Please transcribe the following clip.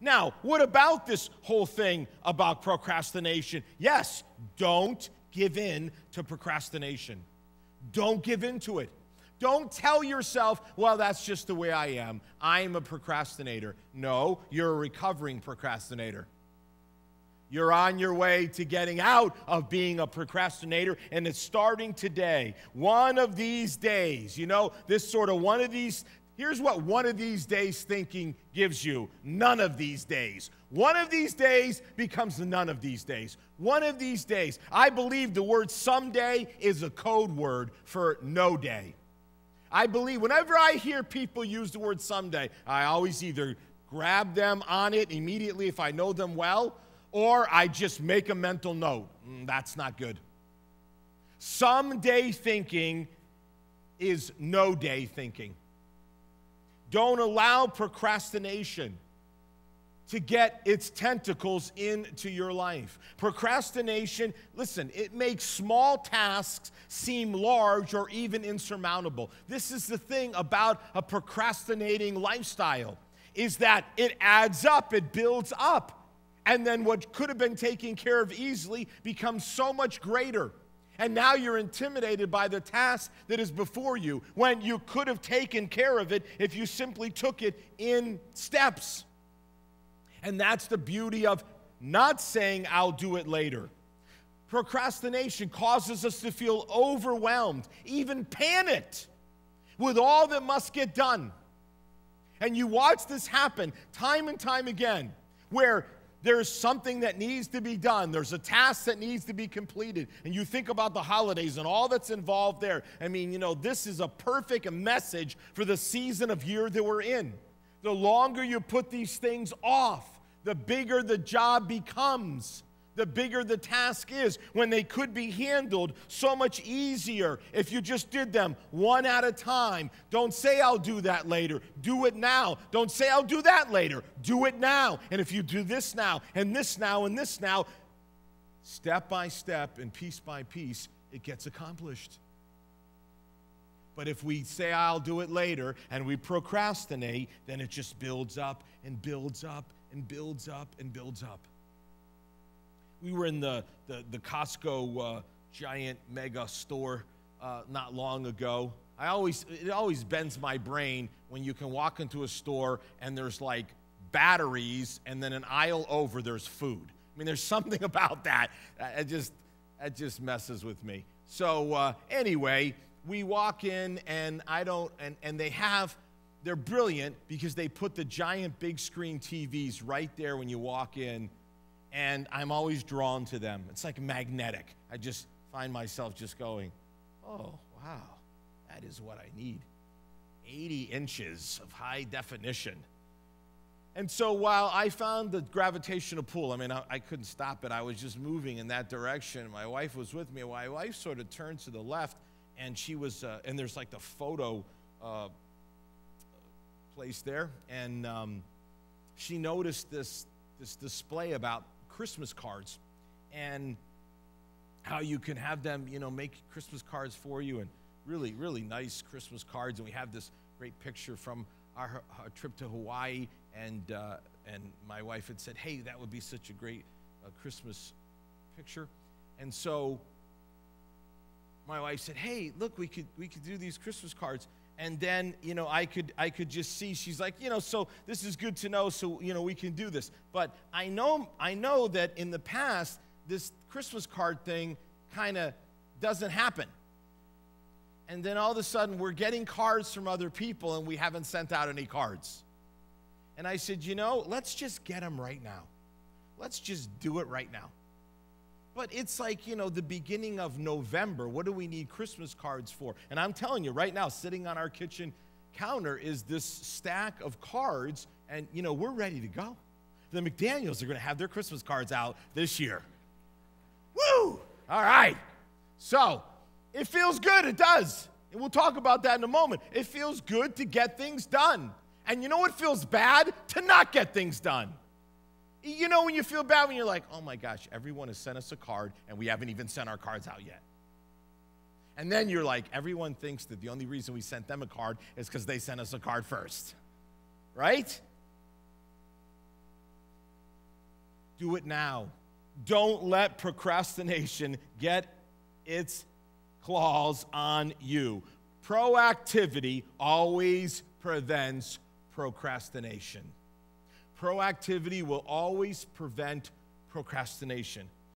Now, what about this whole thing about procrastination? Yes, don't give in to procrastination. Don't give in to it. Don't tell yourself, well, that's just the way I am. I'm a procrastinator. No, you're a recovering procrastinator. You're on your way to getting out of being a procrastinator, and it's starting today. One of these days, this sort of one of these, here's what one of these days thinking gives you. None of these days. One of these days becomes none of these days. One of these days. I believe the word someday is a code word for no day. I believe whenever I hear people use the word someday, I always either grab them on it immediately if I know them well, or I just make a mental note. That's not good. Someday thinking is no day thinking. Don't allow procrastination to get its tentacles into your life. Procrastination, listen, it makes small tasks seem large or even insurmountable. This is the thing about a procrastinating lifestyle, is that it adds up, it builds up. And then what could have been taken care of easily becomes so much greater. And now you're intimidated by the task that is before you, when you could have taken care of it if you simply took it in steps. And that's the beauty of not saying, I'll do it later. Procrastination causes us to feel overwhelmed, even panicked, with all that must get done. And you watch this happen time and time again, where there's something that needs to be done. There's a task that needs to be completed. And you think about the holidays and all that's involved there. I mean, this is a perfect message for the season of year that we're in. The longer you put these things off, the bigger the job becomes, the bigger the task is, when they could be handled so much easier if you just did them one at a time. Don't say, I'll do that later. Do it now. Don't say, I'll do that later. Do it now. And if you do this now, and this now, and this now, step by step and piece by piece, it gets accomplished. But if we say, I'll do it later, and we procrastinate, then it just builds up and builds up and builds up and builds up. We were in the Costco giant mega store not long ago. It always bends my brain when you can walk into a store and there's like batteries, and then an aisle over there's food. I mean, there's something about that. It just messes with me. So anyway, we walk in, and they're brilliant because they put the giant big screen TVs right there when you walk in, and I'm always drawn to them. It's like magnetic. I just find myself just going, oh, wow, that is what I need. 80 inches of high definition. And so while I found the gravitational pull, I couldn't stop it. I was just moving in that direction. My wife was with me. My wife sort of turned to the left, and she was, and there's like the photo place there, and she noticed this display about Christmas cards, and how you can have them, make Christmas cards for you, and really, really nice Christmas cards. And we have this great picture from our trip to Hawaii, and my wife had said, hey, that would be such a great Christmas picture. And so my wife said, hey, look, we could do these Christmas cards. And then, I could just see, she's like, so this is good to know, so, we can do this. But I know that in the past, this Christmas card thing kind of doesn't happen. And then all of a sudden, we're getting cards from other people, and we haven't sent out any cards. And I said, let's just get them right now. Let's just do it right now. But it's like, the beginning of November. What do we need Christmas cards for? And I'm telling you, right now, sitting on our kitchen counter is this stack of cards, and, we're ready to go. The McDaniels are going to have their Christmas cards out this year. Woo! All right. So, it feels good. It does. And we'll talk about that in a moment. It feels good to get things done. And you know what feels bad? To not get things done. When you feel bad, when you're like, oh my gosh, everyone has sent us a card, and we haven't even sent our cards out yet. And then you're like, everyone thinks that the only reason we sent them a card is because they sent us a card first. Right? Do it now. Don't let procrastination get its claws on you. Proactivity always prevents procrastination. Proactivity will always prevent procrastination.